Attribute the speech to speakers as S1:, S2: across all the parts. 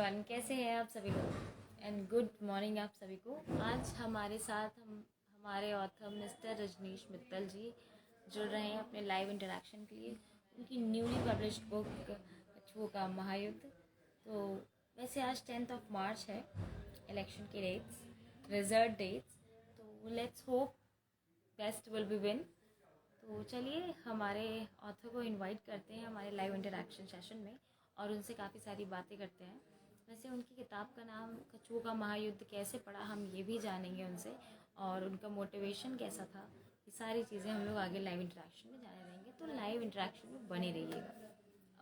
S1: Everyone, कैसे हैं आप सभी लोग एंड गुड मॉर्निंग आप सभी को। आज हमारे साथ हमारे ऑथर मिस्टर रजनीश मित्तल जी जुड़ रहे हैं अपने लाइव इंटरेक्शन के लिए। उनकी न्यूली पब्लिश्ड बुक कछुओं का महायुद्ध। तो वैसे आज 10th ऑफ मार्च है, इलेक्शन की डेट्स, रिजल्ट डेट्स, तो let's hope best will be win. तो चलिए हमारे ऑथर को इनवाइट करते हैं हमारे लाइव इंटरेक्शन सेशन में और उनसे काफ़ी सारी बातें करते हैं। वैसे उनकी किताब का नाम कछुओं का महायुद्ध कैसे पढ़ा, हम ये भी जानेंगे उनसे, और उनका मोटिवेशन कैसा था। ये सारी चीज़ें हम लोग आगे लाइव इंटरेक्शन में जाने देंगे, तो लाइव इंटरेक्शन में बने रहिएगा।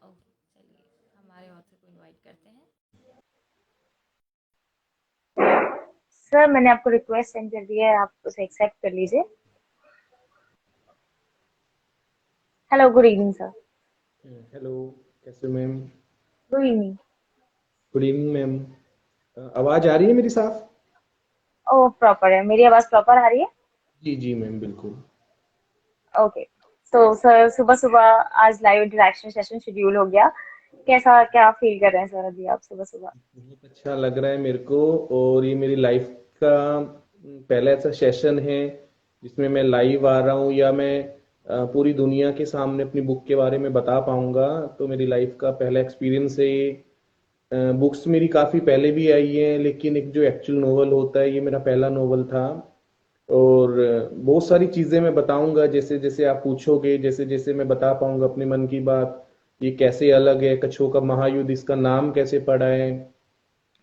S1: ओके, चलिए हमारे ऑथर को इनवाइट करते हैं।
S2: सर, मैंने आपको रिक्वेस्ट सेंड कर दिया है, आप उसे एक्सेप्ट कर लीजिए। Hello, good evening sir.
S3: Hello, कैसे हो ma'am?
S2: Good evening.
S3: Good evening ma'am. आवाज़ आ रही है मेरी साफ?
S2: ओह, प्रॉपर है, मेरी आवाज़ प्रॉपर आ रही है?
S3: जी जी मैम, बिल्कुल।
S2: ओके। तो सर, सुबह सुबह आज लाइव इंटरेक्शन सेशन शेड्यूल हो गया। कैसा क्या फील कर रहे हैं सर अभी आप सुबह सुबह?
S3: बहुत अच्छा लग रहा है मेरे को। और ये मेरी लाइफ का पहला ऐसा सेशन है जिसमें मैं लाइव आ रहा हूँ, या मैं पूरी दुनिया के सामने अपनी बुक के बारे में बता पाऊंगा। तो मेरी लाइफ का पहला एक्सपीरियंस है ये। बुक्स मेरी काफ़ी पहले भी आई हैं, लेकिन एक जो एक्चुअल नोवेल होता है, ये मेरा पहला नोवेल था। और बहुत सारी चीजें मैं बताऊंगा, जैसे जैसे आप पूछोगे, जैसे जैसे मैं बता पाऊंगा अपने मन की बात। ये कैसे अलग है, कछुओं का महायुद्ध, इसका नाम कैसे पड़ा है।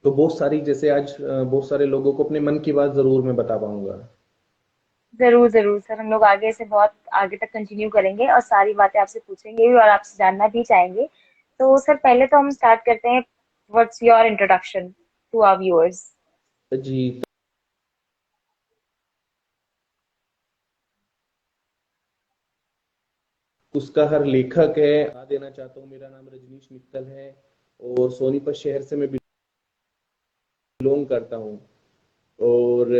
S3: तो बहुत सारी, जैसे आज बहुत सारे लोगों को अपने मन की बात जरूर मैं बता पाऊंगा।
S2: जरूर जरूर सर, हम लोग आगे से बहुत आगे तक कंटिन्यू करेंगे और सारी बातें आपसे पूछेंगे भी और आपसे जानना भी चाहेंगे। तो सर, पहले तो हम स्टार्ट करते हैं। What's your introduction to our viewers?
S3: जी। उसका हर लेखक है, बता देना चाहता हूँ, मेरा नाम रजनीश मित्तल है और सोनीपत शहर से मैं बिलोंग करता हूँ। और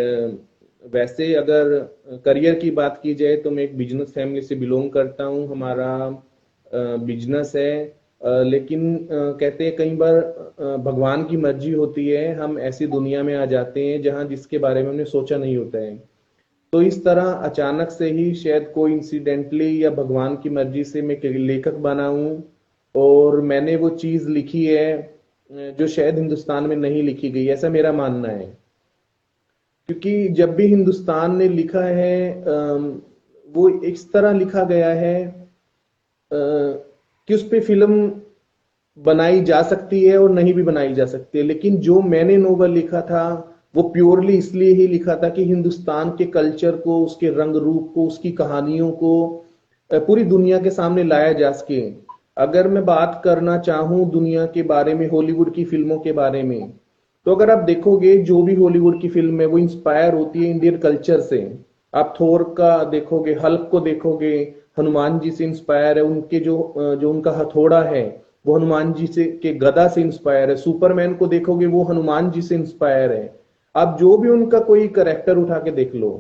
S3: वैसे अगर करियर की बात की जाए तो मैं एक बिजनेस फैमिली से बिलोंग करता हूँ। हमारा बिजनेस है। लेकिन कहते हैं कई बार भगवान की मर्जी होती है, हम ऐसी दुनिया में आ जाते हैं जहाँ जिसके बारे में हमने सोचा नहीं होता है। तो इस तरह अचानक से ही, शायद कोई इंसिडेंटली या भगवान की मर्जी से, मैं एक लेखक बना हूँ। और मैंने वो चीज लिखी है जो शायद हिंदुस्तान में नहीं लिखी गई, ऐसा मेरा मानना है। क्योंकि जब भी हिंदुस्तान ने लिखा है, वो इस तरह लिखा गया है कि उस पे फिल्म बनाई जा सकती है और नहीं भी बनाई जा सकती है। लेकिन जो मैंने नोवेल लिखा था, वो प्योरली इसलिए ही लिखा था कि हिंदुस्तान के कल्चर को, उसके रंग रूप को, उसकी कहानियों को पूरी दुनिया के सामने लाया जा सके। अगर मैं बात करना चाहूं दुनिया के बारे में, हॉलीवुड की फिल्मों के बारे में, तो अगर आप देखोगे जो भी हॉलीवुड की फिल्म है वो इंस्पायर होती है इंडियन कल्चर से। आप थोर का देखोगे, हल्क को देखोगे, हनुमान जी से इंस्पायर है। उनके जो उनका हथौड़ा है वो हनुमान जी से के गदा से इंस्पायर है। सुपरमैन को देखोगे, वो हनुमान जी से इंस्पायर है। आप जो भी उनका कोई करेक्टर उठा के देख लो।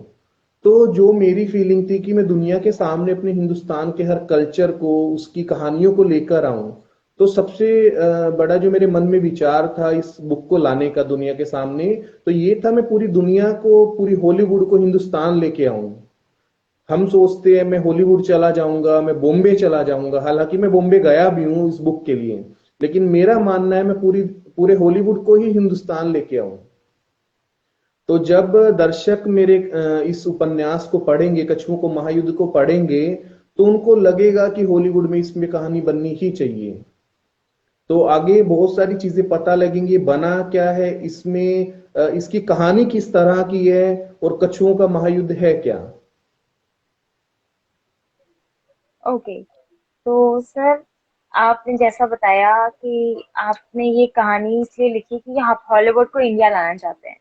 S3: तो जो मेरी फीलिंग थी कि मैं दुनिया के सामने अपने हिंदुस्तान के हर कल्चर को, उसकी कहानियों को लेकर आऊं। तो सबसे बड़ा जो मेरे मन में विचार था इस बुक को लाने का दुनिया के सामने, तो ये था मैं पूरी दुनिया को, पूरी हॉलीवुड को हिंदुस्तान लेके आऊं। हम सोचते हैं मैं हॉलीवुड चला जाऊंगा, मैं बॉम्बे चला जाऊंगा, हालांकि मैं बॉम्बे गया भी हूं इस बुक के लिए। लेकिन मेरा मानना है मैं पूरे हॉलीवुड को ही हिंदुस्तान लेके आऊं। तो जब दर्शक मेरे इस उपन्यास को पढ़ेंगे, कछुओं को महायुद्ध को पढ़ेंगे, तो उनको लगेगा कि हॉलीवुड में इसमें कहानी बननी ही चाहिए। तो आगे बहुत सारी चीजें पता लगेंगी, बना क्या है इसमें, इसकी कहानी किस तरह की है, और कछुओं का महायुद्ध है क्या।
S2: ओके। तो सर, आपने जैसा बताया कि आपने ये कहानी इसलिए लिखी कि आप हॉलीवुड को इंडिया लाना चाहते हैं।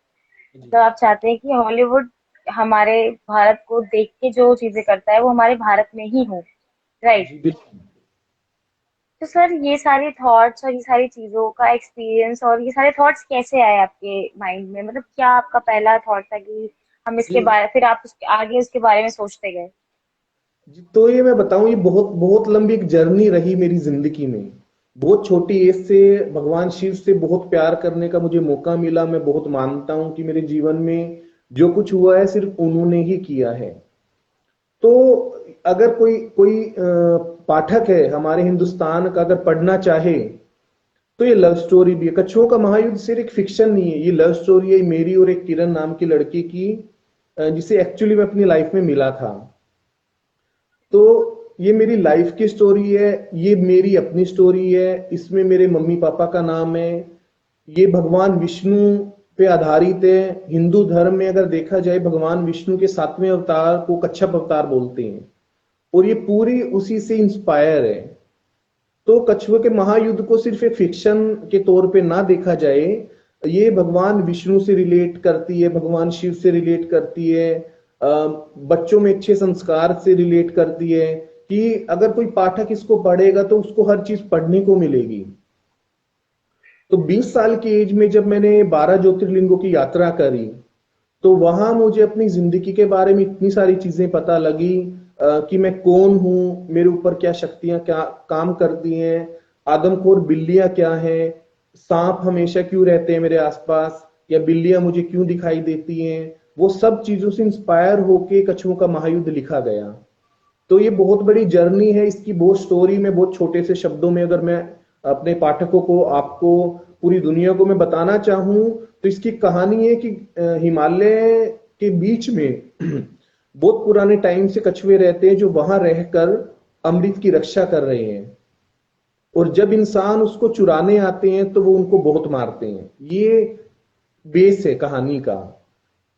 S3: जी
S2: मतलब आप चाहते हैं कि हॉलीवुड हमारे भारत को देख के जो चीजें करता है वो हमारे भारत में ही हो। राइट।
S3: जी बिल्कुल।
S2: तो सर, ये सारी थॉट्स और ये सारी चीजों का एक्सपीरियंस और ये सारे थॉट्स कैसे आए आपके माइंड में? मतलब क्या आपका पहला थॉट था कि हम इसके
S3: जी
S2: बारे, फिर आप उसके आगे उसके बारे में सोचते गए?
S3: जी, तो ये मैं बताऊं, ये बहुत बहुत लंबी एक जर्नी रही मेरी जिंदगी में। बहुत छोटी एज से भगवान शिव से बहुत प्यार करने का मुझे मौका मिला। मैं बहुत मानता हूं कि मेरे जीवन में जो कुछ हुआ है सिर्फ उन्होंने ही किया है। तो अगर कोई कोई पाठक है हमारे हिंदुस्तान का, अगर पढ़ना चाहे, तो ये लव स्टोरी भी है। कछुओं का महायुद्ध सिर्फ एक फिक्शन नहीं है, ये लव स्टोरी है मेरी और एक किरण नाम की लड़की की, जिसे एक्चुअली मैं अपनी लाइफ में मिला था। तो ये मेरी लाइफ की स्टोरी है, ये मेरी अपनी स्टोरी है। इसमें मेरे मम्मी पापा का नाम है। ये भगवान विष्णु पे आधारित है। हिंदू धर्म में अगर देखा जाए, भगवान विष्णु के 7वें अवतार को कच्छप अवतार बोलते हैं, और ये पूरी उसी से इंस्पायर है। तो कछुए के महायुद्ध को सिर्फ एक फिक्शन के तौर पे ना देखा जाए, ये भगवान विष्णु से रिलेट करती है, भगवान शिव से रिलेट करती है, बच्चों में अच्छे संस्कार से रिलेट करती है, कि अगर कोई पाठक इसको पढ़ेगा तो उसको हर चीज पढ़ने को मिलेगी। तो 20 साल की एज में जब मैंने 12 ज्योतिर्लिंगों की यात्रा करी, तो वहां मुझे अपनी जिंदगी के बारे में इतनी सारी चीजें पता लगी, कि मैं कौन हूं, मेरे ऊपर क्या शक्तियां क्या काम करती हैं, आदमखोर बिल्लियां क्या हैं, सांप हमेशा क्यों रहते हैं मेरे आसपास, या बिल्लियां मुझे क्यों दिखाई देती हैं। वो सब चीजों से इंस्पायर होके कछुओं का महायुद्ध लिखा गया। तो ये बहुत बड़ी जर्नी है, इसकी बहुत स्टोरी में बहुत छोटे से शब्दों में अगर मैं अपने पाठकों को, आपको, पूरी दुनिया को मैं बताना चाहूं, तो इसकी कहानी है कि हिमालय के बीच में बहुत पुराने टाइम से कछुए रहते हैं, जो वहां रहकर अमृत की रक्षा कर रहे हैं। और जब इंसान उसको चुराने आते हैं तो वो उनको बहुत मारते हैं। ये बेस है कहानी का।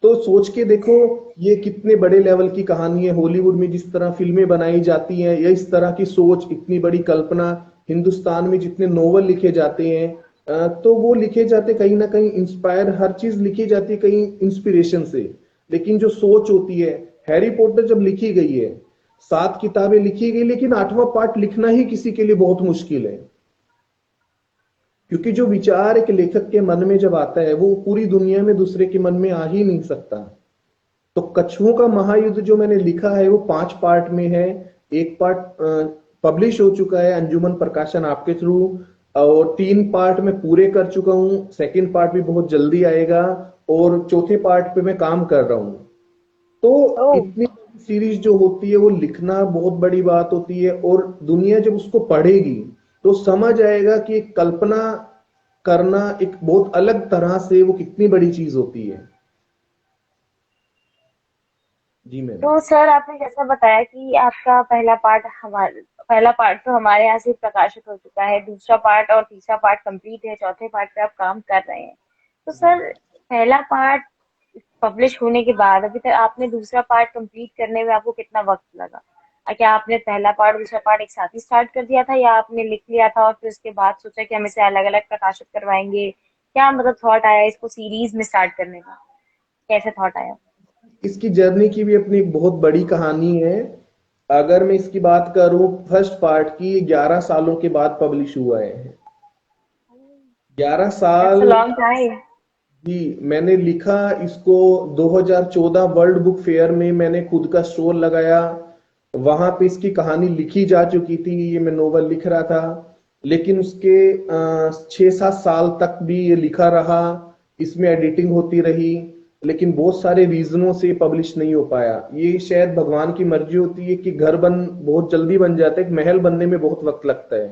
S3: तो सोच के देखो, ये कितने बड़े लेवल की कहानी है। हॉलीवुड में जिस तरह फिल्में बनाई जाती हैं, या इस तरह की सोच, इतनी बड़ी कल्पना, हिंदुस्तान में जितने नोवेल लिखे जाते हैं, तो वो लिखे जाते कहीं ना कहीं इंस्पायर, हर चीज लिखी जाती है कहीं इंस्पिरेशन से। लेकिन जो सोच होती है, हैरी पॉटर जब लिखी गई है, 7 किताबें लिखी गई, लेकिन 8वां पार्ट लिखना ही किसी के लिए बहुत मुश्किल है। क्योंकि जो विचार एक लेखक के मन में जब आता है, वो पूरी दुनिया में दूसरे के मन में आ ही नहीं सकता। तो कछुओं का महायुद्ध जो मैंने लिखा है वो 5 पार्ट में है। एक पार्ट पब्लिश हो चुका है अंजुमन प्रकाशन आपके थ्रू, और 3 पार्ट में पूरे कर चुका हूं। सेकंड पार्ट भी बहुत जल्दी आएगा, और चौथे पार्ट पे मैं काम कर रहा हूं। तो
S2: ओह।
S3: इतनी सीरीज जो होती है वो लिखना बहुत बड़ी बात होती है, और दुनिया जब उसको पढ़ेगी तो समझ आएगा कि एक कल्पना करना एक बहुत अलग तरह से वो कितनी बड़ी चीज होती है। जी मैम।
S2: तो सर आपने जैसा बताया कि आपका पहला पार्ट तो हमारे यहाँ से प्रकाशित हो चुका है, दूसरा पार्ट और तीसरा पार्ट कंप्लीट है, चौथे पार्ट पे आप काम कर रहे हैं। तो
S3: जी।
S2: सर पहला पार्ट पब्लिश होने के बाद अभी तक आपने दूसरा पार्ट कंप्लीट करने में आपको कितना वक्त लगा? क्या आपने पहला पार्ट दूसरा पार्ट एक साथ ही स्टार्ट कर दिया था, या आपने लिख लिया था और फिर उसके बाद सोचा कि हम इसे अलग अलग प्रकाशित करवाएंगे? क्या मतलब थॉट आया इसको सीरीज में स्टार्ट करने का? कैसे थॉट आया?
S3: इसकी जर्नी की भी अपनी एक बहुत बड़ी कहानी है। अगर मैं इसकी बात करूं, फर्स्ट पार्ट की 11 सालों के बाद पब्लिश हुआ है। 11
S2: दैट्स अ
S3: साल।
S2: Long time.
S3: जी, मैंने लिखा इसको 2014 वर्ल्ड बुक फेयर में, मैंने खुद का स्टोर लगाया, वहां पे इसकी कहानी लिखी जा चुकी थी, ये मैं नोवेल लिख रहा था। लेकिन उसके 6-7 साल तक भी ये लिखा रहा, इसमें एडिटिंग होती रही, लेकिन बहुत सारे रीजनों से पब्लिश नहीं हो पाया। ये शायद भगवान की मर्जी होती है कि घर बन बहुत जल्दी बन जाता है, एक महल बनने में बहुत वक्त लगता है।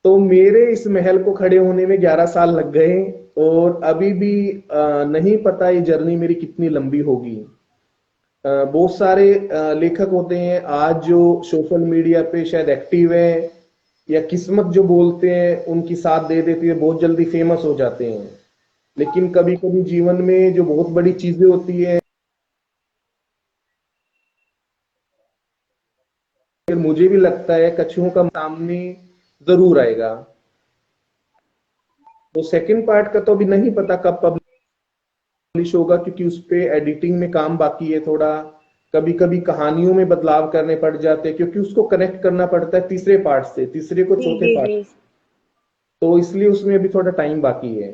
S3: तो मेरे इस महल को खड़े होने में 11 साल लग गए, और अभी भी नहीं पता ये जर्नी मेरी कितनी लंबी होगी। बहुत सारे लेखक होते हैं आज जो सोशल मीडिया पे शायद एक्टिव है, या किस्मत जो बोलते हैं उनकी साथ दे देती है, बहुत जल्दी फेमस हो जाते हैं। लेकिन कभी कभी जीवन में जो बहुत बड़ी चीजें होती है, फिर मुझे भी लगता है कछुओं का सामने जरूर आएगा। तो सेकंड पार्ट का तो अभी नहीं पता कब पब्लिश होगा, क्योंकि उस पे एडिटिंग में काम बाकी है थोड़ा। कभी कभी कहानियों में बदलाव करने पड़ जाते हैं, क्योंकि उसको कनेक्ट करना पड़ता है तीसरे पार्ट से, तीसरे को
S2: जी
S3: चौथे
S2: जी
S3: पार्ट।
S2: जी।
S3: तो इसलिए उसमें अभी थोड़ा टाइम बाकी है।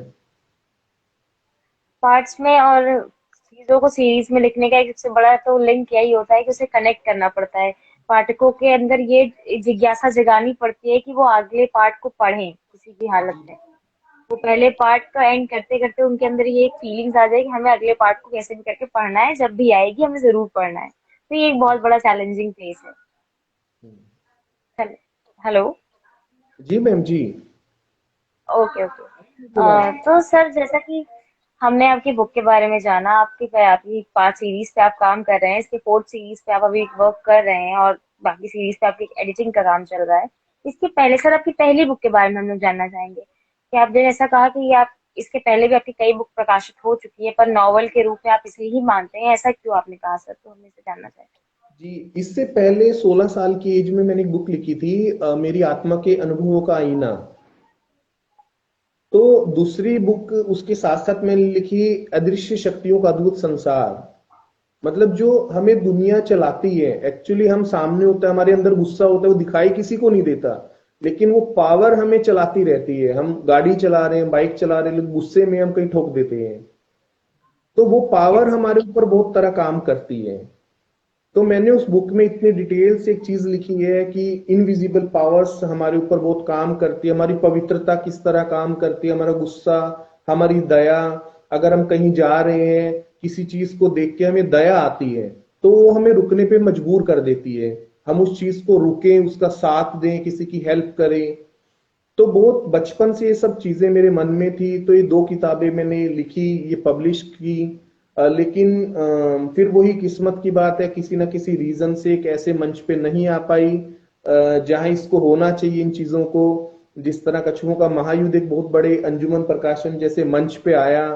S2: पार्ट्स में और चीजों को सीरीज में लिखने का एक सबसे बड़ा तो लिंक यही होता है कि उसे कनेक्ट करना पड़ता है। पाठकों के अंदर ये जिज्ञासा जगानी पड़ती है कि वो अगले पार्ट को पढ़ें किसी भी हालत में। वो पहले पार्ट का एंड करते करते उनके अंदर ये एक फीलिंग्स आ जाए कि हमें अगले पार्ट को कैसे भी करके पढ़ना है, जब भी आएगी हमें जरूर पढ़ना है। तो ये एक बहुत बड़ा चैलेंजिंग फेस है। हेलो।
S3: जी मैम जी।
S2: Okay okay. तो सर, जैसा कि हमने आपकी बुक के बारे में जाना, आपकी 5 सीरीज पे आप काम कर रहे हैं, इसके 4th सीरीज पे आप अभी वर्क कर रहे हैं और बाकी सीरीज पे आपकी एडिटिंग का काम चल रहा है। इसके पहले सर, आपकी पहली बुक के बारे में हम लोग जानना चाहेंगे कि आपने ऐसा कहा कि आप इसके पहले भी आपकी कई बुक प्रकाशित हो चुकी है, पर नॉवल के रूप में आप इसे ही मानते हैं, ऐसा क्यों आपने कहा सर? तो हम इसे जानना चाहेंगे।
S3: जी, इससे पहले 16 साल की एज में मैंने एक बुक लिखी थी, मेरी आत्मा के अनुभवों का आईना। तो दूसरी बुक उसके साथ साथ मैंने लिखी, अदृश्य शक्तियों का अद्भुत संसार। मतलब जो हमें दुनिया चलाती है, एक्चुअली हम सामने होता है, हमारे अंदर गुस्सा होता है, वो दिखाई किसी को नहीं देता, लेकिन वो पावर हमें चलाती रहती है। हम गाड़ी चला रहे हैं, बाइक चला रहे हैं, लेकिन गुस्से में हम कहीं ठोक देते हैं। तो वो पावर
S2: यस।
S3: हमारे ऊपर बहुत तरह काम करती है। तो मैंने उस बुक में इतने डिटेल से एक चीज लिखी है कि इनविजिबल पावर्स हमारे ऊपर बहुत काम करती है, हमारी पवित्रता किस तरह काम करती है, हमारा गुस्सा, हमारी दया। अगर हम कहीं जा रहे हैं, किसी चीज को देख के हमें दया आती है, तो वो हमें रुकने पे मजबूर कर देती है। हम उस चीज को रुकें, उसका साथ दें, किसी की हेल्प करें। तो बहुत बचपन से ये सब चीजें मेरे मन में थी। तो ये 2 किताबें मैंने लिखी, ये पब्लिश की। लेकिन फिर वही किस्मत की बात है, किसी ना किसी रीजन से एक ऐसे मंच पे नहीं आ पाई जहां इसको होना चाहिए, इन चीजों को। जिस तरह कछुओं का महायुद्ध एक बहुत बड़े अंजुमन प्रकाशन जैसे मंच पे आया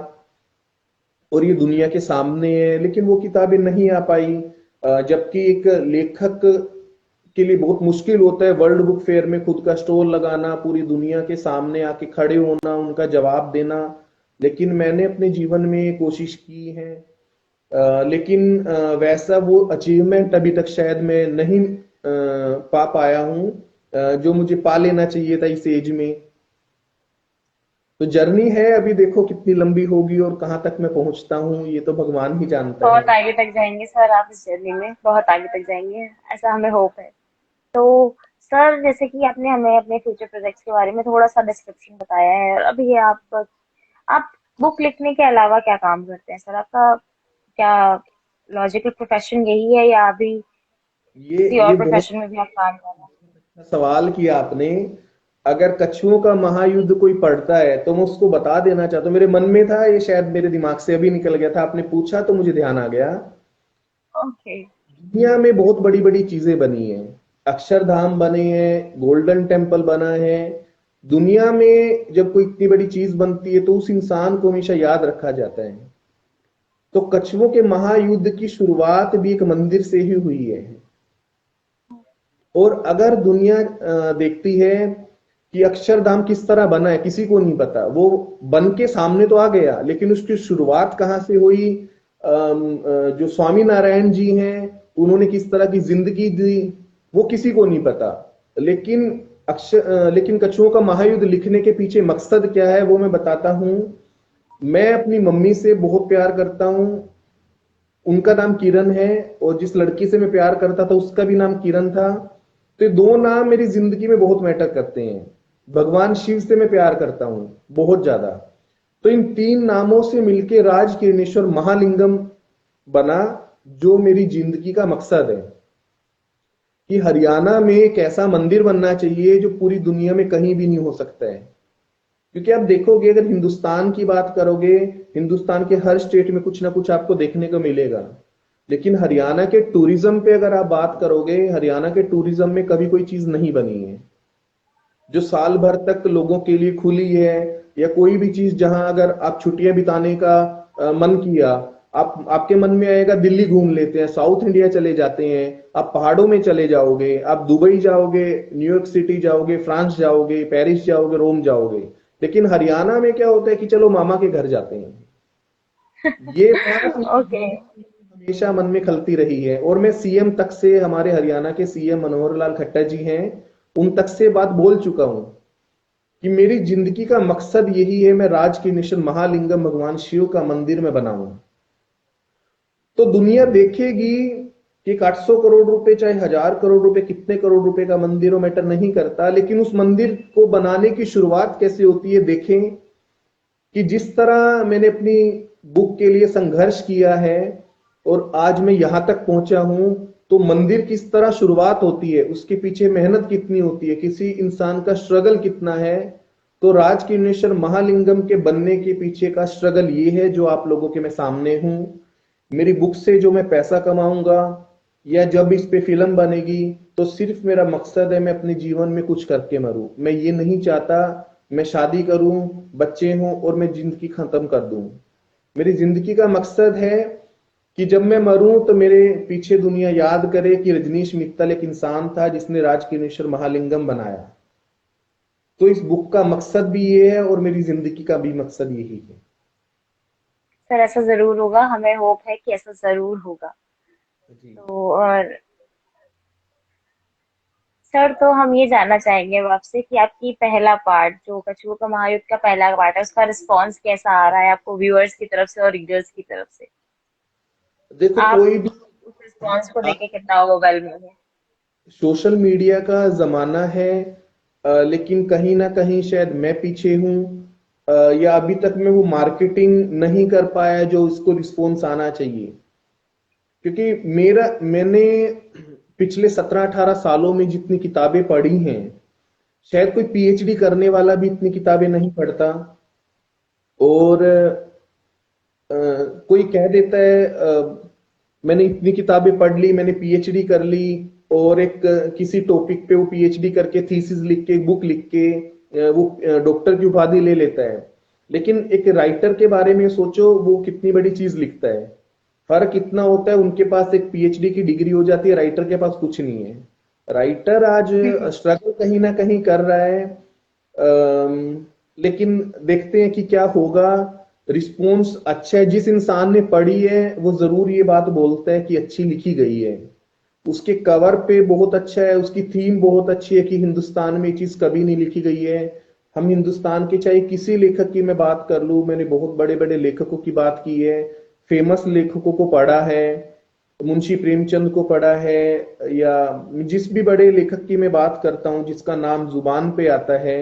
S3: और ये दुनिया के सामने है, लेकिन वो किताबें नहीं आ पाई। जबकि एक लेखक के लिए बहुत मुश्किल होता है वर्ल्ड बुक फेयर में खुद का स्टॉल लगाना, पूरी दुनिया के सामने आके खड़े होना, उनका जवाब देना। लेकिन मैंने अपने जीवन में कोशिश की है। लेकिन वैसा वो अचीवमेंट अभी तक शायद मैं नहीं पा पाया हूँ जो मुझे पा लेना चाहिए था इस एज में। तो जर्नी है, अभी देखो कितनी लंबी होगी और कहाँ तक मैं पहुंचता हूँ, ये तो भगवान ही जानता है।
S2: बहुत आगे तक जाएंगे सर, आप इस जर्नी में बहुत आगे तक जाएंगे, ऐसा हमें होप है। तो सर, जैसे कि आपने हमें अपने फ्यूचर प्रोजेक्ट्स के बारे में थोड़ा सा डिस्क्रिप्शन बताया है, और अभी आप बुक लिखने के अलावा क्या काम करते हैं सर? आपका क्या लॉजिकल प्रोफेशन यही है, या अभी किसी और
S3: ये बहुत
S2: प्रोफेशन में भी आप काम कर रहे हैं?
S3: अच्छा सवाल किया आपने। अगर कछुओं का महायुद्ध कोई पढ़ता है तो मैं उसको बता देना चाहता हूँ, मेरे मन में था, ये शायद मेरे दिमाग से अभी निकल गया था, आपने पूछा तो मुझे ध्यान आ गया।
S2: ओके।
S3: दुनिया में बहुत बड़ी बड़ी चीजें बनी हैं, अक्षरधाम बने हैं, गोल्डन टेम्पल बना है। दुनिया में जब कोई इतनी बड़ी चीज बनती है तो उस इंसान को हमेशा याद रखा जाता है। तो कछुओं के महायुद्ध की शुरुआत भी एक मंदिर से ही हुई है। और अगर दुनिया देखती है कि अक्षरधाम किस तरह बना है, किसी को नहीं पता। वो बन के सामने तो आ गया, लेकिन उसकी शुरुआत कहाँ से हुई, जो स्वामी नारायण जी हैं उन्होंने किस तरह की जिंदगी दी, वो किसी को नहीं पता। लेकिन लेकिन कछुओं का महायुद्ध लिखने के पीछे मकसद क्या है वो मैं बताता हूँ। मैं अपनी मम्मी से बहुत प्यार करता हूँ, उनका नाम किरण है, और जिस लड़की से मैं प्यार करता था उसका भी नाम किरण था। तो ये 2 नाम मेरी जिंदगी में बहुत मैटर करते हैं। भगवान शिव से मैं प्यार करता हूं बहुत ज्यादा। तो इन 3 नामों से मिलके राज किरणेश्वर महालिंगम बना, जो मेरी जिंदगी का मकसद है कि हरियाणा में एक ऐसा मंदिर बनना चाहिए जो पूरी दुनिया में कहीं भी नहीं हो सकता है। क्योंकि आप देखोगे, अगर हिंदुस्तान की बात करोगे, हिंदुस्तान के हर स्टेट में कुछ ना कुछ आपको देखने को मिलेगा। लेकिन हरियाणा के टूरिज्म पे अगर आप बात करोगे, हरियाणा के टूरिज्म में कभी कोई चीज नहीं बनी है जो साल भर तक लोगों के लिए खुली है। या कोई भी चीज जहां अगर आप छुट्टियां बिताने का मन किया, आपके मन में आएगा दिल्ली घूम लेते हैं, साउथ इंडिया चले जाते हैं, आप पहाड़ों में चले जाओगे, आप दुबई जाओगे, न्यूयॉर्क सिटी जाओगे, फ्रांस जाओगे, पेरिस जाओगे, रोम जाओगे। लेकिन हरियाणा में क्या होता है कि चलो मामा के घर जाते हैं। ये बात
S2: ओके।
S3: हमेशा मन में खलती रही है। और मैं सीएम तक से, हमारे हरियाणा के सीएम मनोहर लाल खट्टर जी हैं, उन तक से बात बोल चुका हूं कि मेरी जिंदगी का मकसद यही है, मैं राज की मिशन महालिंगम भगवान शिव का मंदिर में बनाऊं। तो दुनिया देखेगी कि एक 800 करोड़ रुपए चाहे 1000 करोड़ रुपए, कितने करोड़ रुपए का मंदिर हो, मैटर नहीं करता, लेकिन उस मंदिर को बनाने की शुरुआत कैसे होती है देखें। कि जिस तरह मैंने अपनी बुक के लिए संघर्ष किया है और आज मैं यहां तक पहुंचा हूं, तो मंदिर किस तरह शुरुआत होती है, उसके पीछे मेहनत कितनी होती है, किसी इंसान का स्ट्रगल कितना है। तो राज किरणेश्वर महालिंगम के बनने के पीछे का स्ट्रगल ये है जो आप लोगों के मैं सामने हूं। मेरी बुक से जो मैं पैसा कमाऊंगा या जब इस पे फिल्म बनेगी, तो सिर्फ मेरा मकसद है मैं अपने जीवन में कुछ करके मरूं। मैं ये नहीं चाहता मैं शादी करूं, बच्चे हों और मैं जिंदगी खत्म कर दूं। मेरी जिंदगी का मकसद है कि जब मैं मरूं तो मेरे पीछे दुनिया याद करे कि रजनीश मित्तल एक इंसान था जिसने राज किरणेश्वर महालिंगम बनाया। तो इस बुक का मकसद भी ये है और मेरी जिंदगी का भी मकसद यही है।
S2: सर ऐसा जरूर होगा, हमें होप है कि ऐसा जरूर होगा।
S3: जी
S2: तो और सर, तो हम ये जानना चाहेंगे अब आपसे कि आपकी पहला पार्ट जो कछुओं का महायुद्ध का पहला पार्ट है, उसका रिस्पॉन्स कैसा आ रहा है आपको व्यूअर्स की तरफ से और रीडर्स की तरफ से?
S3: देखो,
S2: आप
S3: कोई भी
S2: उस रिस्पॉन्स को देके कितना ओवरवेलमिंग है?
S3: सोशल मीडिया का जमाना है, लेकिन कहीं ना कहीं शायद मैं पीछे हूं, या अभी तक मैं वो मार्केटिंग नहीं कर पाया जो इसको रिस्पॉन्स आना चाहिए। क्योंकि मैंने पिछले 17-18 सालों में जितनी किताबें पढ़ी हैं, शायद कोई पीएचडी करने वाला भी इतनी किताबें नहीं पढ़ता। और कोई कह देता है मैंने इतनी किताबें पढ़ ली, मैंने पीएचडी कर ली, और एक किसी टॉपिक पे वो पीएचडी करके थीसिस लिख के बुक लिख के वो डॉक्टर की उपाधि ले लेता है। लेकिन एक राइटर के बारे में सोचो, वो कितनी बड़ी चीज लिखता है। फर्क इतना होता है, उनके पास एक पीएचडी की डिग्री हो जाती है, राइटर के पास कुछ नहीं है। राइटर आज स्ट्रगल कहीं ना कहीं कर रहा है, लेकिन देखते हैं कि क्या होगा। रिस्पॉन्स अच्छा है, जिस इंसान ने पढ़ी है वो जरूर ये बात बोलता है कि अच्छी लिखी गई है। उसके कवर पे बहुत अच्छा है, उसकी थीम बहुत अच्छी है कि हिंदुस्तान में ये चीज कभी नहीं लिखी गई है। हम हिंदुस्तान के चाहे किसी लेखक की मैं बात कर लूं, मैंने बहुत बड़े बड़े लेखकों की बात की है, फेमस लेखकों को पढ़ा है, मुंशी प्रेमचंद को पढ़ा है, या जिस भी बड़े लेखक की मैं बात करता हूं जिसका नाम जुबान पे आता है,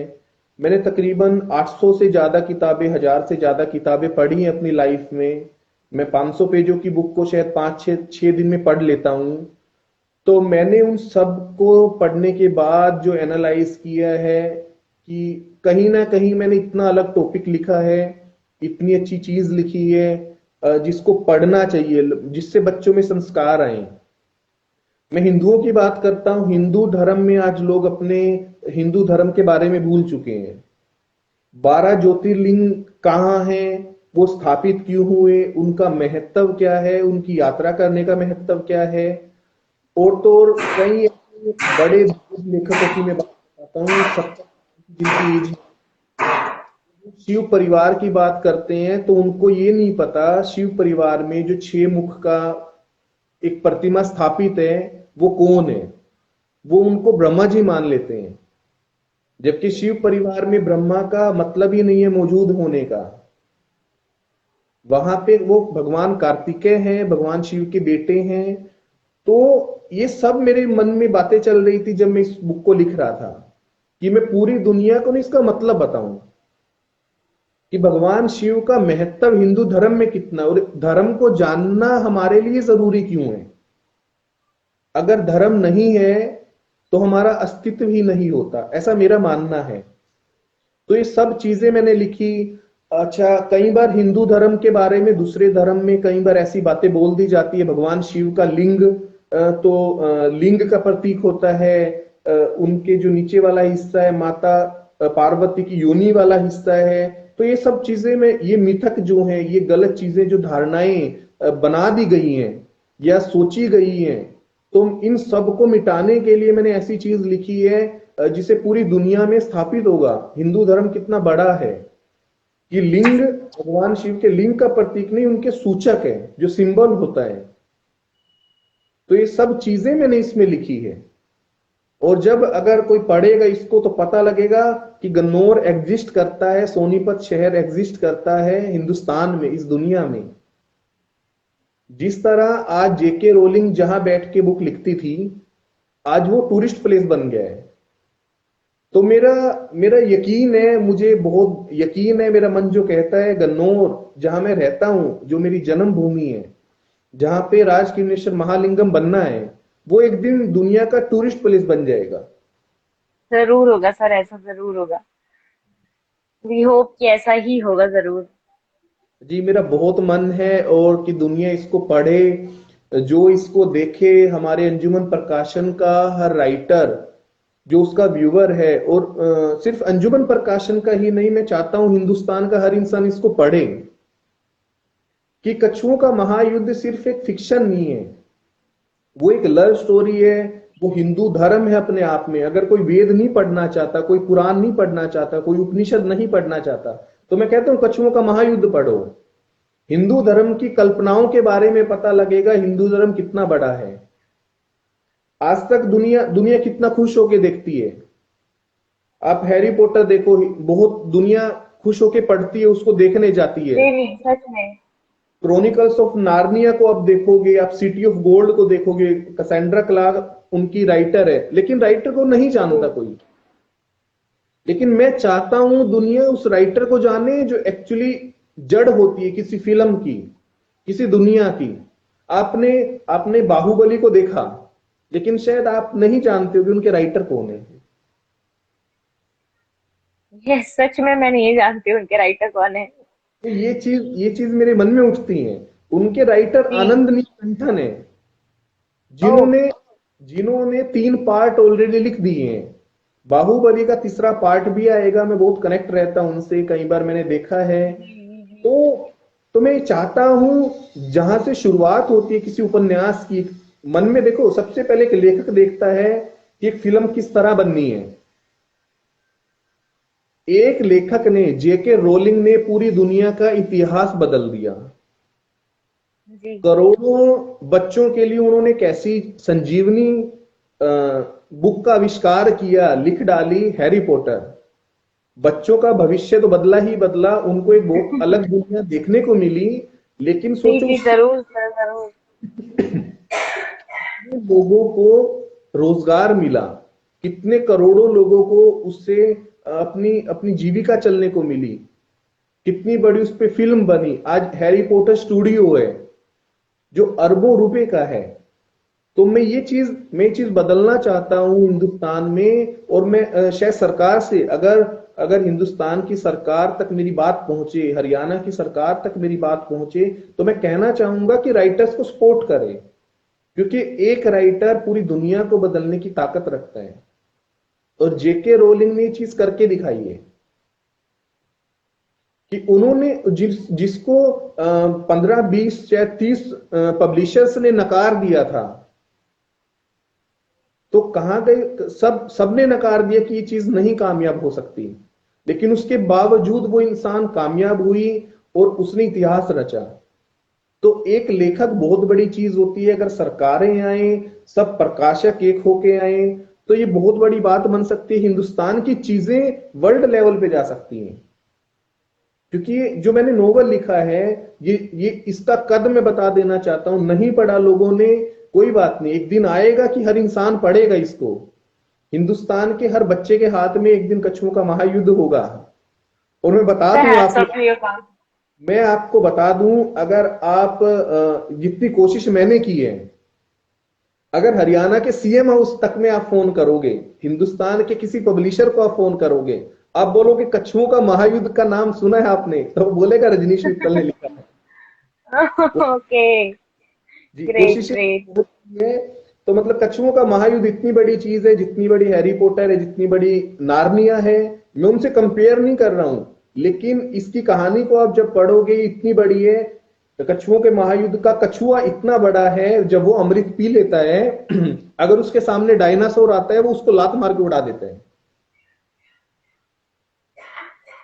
S3: मैंने तकरीबन 800 से ज्यादा किताबें, 1000 से ज्यादा किताबें पढ़ी हैं अपनी लाइफ में। मैं 500 पेजों की बुक को शायद 5-6 दिन में पढ़ लेता हूं। तो मैंने उन सब को पढ़ने के बाद जो एनालाइज किया है कि कहीं ना कहीं मैंने इतना अलग टॉपिक लिखा है, इतनी अच्छी चीज लिखी है, जिसको पढ़ना चाहिए, जिससे बच्चों में संस्कार आए। मैं हिंदुओं की बात करता हूं, हिंदू धर्म में आज लोग अपने हिंदू धर्म के बारे में भूल चुके हैं। 12 ज्योतिर्लिंग कहाँ हैं, वो स्थापित क्यों हुए, उनका महत्व क्या है, उनकी यात्रा करने का महत्व क्या है। और तो और कई ऐसे बड़े लेखकों की मैं बात करता हूँ, 70 जिनकी एज, शिव परिवार की बात करते हैं तो उनको ये नहीं पता शिव परिवार में जो 6 मुख का एक प्रतिमा स्थापित है वो कौन है। वो उनको ब्रह्मा जी मान लेते हैं, जबकि शिव परिवार में ब्रह्मा का मतलब ही नहीं है मौजूद होने का। वहां पे वो भगवान कार्तिकेय हैं, भगवान शिव के बेटे हैं। तो ये सब मेरे मन में बातें चल रही थी जब मैं इस बुक को लिख रहा था, कि मैं पूरी दुनिया को नहीं इसका मतलब बताऊं कि भगवान शिव का महत्व हिंदू धर्म में कितना, और धर्म को जानना हमारे लिए जरूरी क्यों है। अगर धर्म नहीं है तो हमारा अस्तित्व ही नहीं होता, ऐसा मेरा मानना है। तो ये सब चीजें मैंने लिखी। अच्छा, कई बार हिंदू धर्म के बारे में दूसरे धर्म में कई बार ऐसी बातें बोल दी जाती है, भगवान शिव का लिंग तो लिंग का प्रतीक होता है, उनके जो नीचे वाला हिस्सा है माता पार्वती की योनि वाला हिस्सा है। तो ये सब चीजें में ये मिथक जो है, ये गलत चीजें जो धारणाएं बना दी गई हैं या सोची गई हैं, तो इन सब को मिटाने के लिए मैंने ऐसी चीज लिखी है जिसे पूरी दुनिया में स्थापित होगा हिंदू धर्म कितना बड़ा है। कि लिंग भगवान शिव के लिंग का प्रतीक नहीं, उनके सूचक है, जो सिंबल होता है। तो ये सब चीजें मैंने इसमें लिखी है। और जब अगर कोई पढ़ेगा इसको तो पता लगेगा कि गन्नौर एग्जिस्ट करता है, सोनीपत शहर एग्जिस्ट करता है हिंदुस्तान में, इस दुनिया में। जिस तरह आज जेके रोलिंग जहां बैठ के बुक लिखती थी, आज वो टूरिस्ट प्लेस बन गया है। तो मेरा मेरा यकीन है, मुझे बहुत यकीन है, मेरा मन जो कहता है गन्नौर जहां मैं रहता हूं, जो मेरी जन्म भूमि है, जहां पे राजकिनेश्वर महालिंगम बनना है, वो एक दिन दुनिया का टूरिस्ट प्लेस बन जाएगा।
S2: जरूर होगा सर, ऐसा जरूर होगा। वी होप कि ऐसा ही होगा जरूर।
S3: जी, मेरा बहुत मन है और कि दुनिया इसको पढ़े, जो इसको देखे, हमारे अंजुमन प्रकाशन का हर राइटर जो उसका व्यूअर है, और सिर्फ अंजुमन प्रकाशन का ही नहीं, मैं चाहता हूं हिंदुस्तान का हर इंसान इसको पढ़े, कि कछुओं का महायुद्ध सिर्फ एक फिक्शन नहीं है, वो एक लव स्टोरी है, वो हिंदू धर्म है अपने आप में। अगर कोई वेद नहीं पढ़ना चाहता, कोई पुराण नहीं पढ़ना चाहता, कोई उपनिषद नहीं पढ़ना चाहता, तो मैं कहता हूं कछुओं का महायुद्ध पढ़ो। हिंदू धर्म की कल्पनाओं के बारे में पता लगेगा, हिंदू धर्म कितना बड़ा है। आज तक दुनिया दुनिया कितना खुश होके देखती है। आप हैरी पॉटर देखो, बहुत दुनिया खुश होके पढ़ती है, उसको देखने जाती है।
S2: नहीं सच में।
S3: क्रॉनिकल्स ऑफ नार्निया को आप देखोगे, आप सिटी ऑफ गोल्ड को देखोगे, कसेंड्रा क्लार्क उनकी राइटर है, लेकिन राइटर को नहीं जानता कोई। लेकिन मैं चाहता हूं दुनिया उस राइटर को जाने जो एक्चुअली जड़ होती है किसी फिल्म की, किसी दुनिया की। आपने आपने बाहुबली को देखा, लेकिन शायद आप नहीं जानते हो कि उनके राइटर कौन है।
S2: ये सच में मैं नहीं जानती हूँ उनके राइटर कौन है।
S3: तो ये चीज मेरे मन में उठती है। उनके राइटर
S2: जी।
S3: आनंद नीलकंठन है,
S2: ओ।
S3: जिन्होंने जिन्होंने 3 पार्ट ऑलरेडी लिख दिए हैं। बाहुबली का तीसरा पार्ट भी आएगा, मैं बहुत कनेक्ट रहता हूं उनसे, कई बार मैंने देखा है। तो तो मैं चाहता हूं जहां से शुरुआत होती है किसी उपन्यास की, मन में देखो सबसे पहले एक लेखक देखता है कि एक फिल्म किस तरह बननी है। एक लेखक ने, जेके रोलिंग ने, पूरी दुनिया का इतिहास बदल दिया।
S2: जी।
S3: करोड़ों बच्चों के लिए उन्होंने कैसी संजीवनी बुक का आविष्कार किया, लिख डाली हैरी पॉटर। बच्चों का भविष्य तो बदला ही बदला, उनको एक बहुत अलग दुनिया देखने को मिली। लेकिन
S2: जी
S3: सोचो
S2: जी
S3: उससे
S2: जरूर सर जरूर।
S3: कितने लोगों को रोजगार मिला, कितने करोड़ों लोगों को उससे अपनी अपनी जीविका चलने को मिली, कितनी बड़ी उस पे फिल्म बनी। आज हैरी पॉटर स्टूडियो है जो अरबों रुपए का है। तो मैं ये चीज बदलना चाहता हूं हिंदुस्तान में। और मैं शायद सरकार से, अगर अगर हिंदुस्तान की सरकार तक मेरी बात पहुंचे, हरियाणा की सरकार तक मेरी बात पहुंचे, तो मैं कहना चाहूंगा कि राइटर्स को सपोर्ट करें, क्योंकि एक राइटर पूरी दुनिया को बदलने की ताकत रखता है। और जेके रोलिंग ने ये चीज करके दिखाई है कि उन्होंने जिसको 15 20 या 30 पब्लिशर्स ने नकार दिया था, तो कहां गए, सबने नकार दिया कि ये चीज नहीं कामयाब हो सकती। लेकिन उसके बावजूद वो इंसान कामयाब हुई और उसने इतिहास रचा। तो एक लेखक बहुत बड़ी चीज होती है। अगर सरकारें आए, सब प्रकाशक एक होके आए, तो ये बहुत बड़ी बात बन सकती है। हिंदुस्तान की चीजें वर्ल्ड लेवल पे जा सकती हैं। क्योंकि जो मैंने नोवेल लिखा है, ये इसका कद मैं बता देना चाहता हूं। नहीं पढ़ा लोगों ने, कोई बात नहीं, एक दिन आएगा कि हर इंसान पढ़ेगा इसको। हिंदुस्तान के हर बच्चे के हाथ में एक दिन कछुओं का महायुद्ध होगा। और मैं बता
S2: सर
S3: दूं
S2: हैट्स
S3: आप,
S2: ऑफ टू योर काम।
S3: मैं आपको बता दूं, अगर आप जितनी कोशिश मैंने की है, अगर हरियाणा के सीएम हाउस तक में आप फोन करोगे, हिंदुस्तान के किसी पब्लिशर को आप फोन करोगे, आप बोलोगे कछुओं का महायुद्ध का नाम सुना है आपने, तो वो बोलेगा रजनीश मित्तल ने लिखा है।
S2: ओके।
S3: जी,
S2: ग्रेट
S3: कोशिशें
S2: ग्रेट।
S3: बहुत की है। तो मतलब कछुओं का महायुद्ध इतनी बड़ी चीज है, जितनी बड़ी हैरी पॉटर है, जितनी बड़ी नार्निया है। मैं उनसे कंपेयर नहीं कर रहा हूं, लेकिन इसकी कहानी को आप जब पढ़ोगे, ये इतनी बड़ी है। तो कछुओं के महायुद्ध का कछुआ इतना बड़ा है, जब वो अमृत पी लेता है अगर उसके सामने डायनासोर आता है, वो उसको लात मार के उड़ा देता है।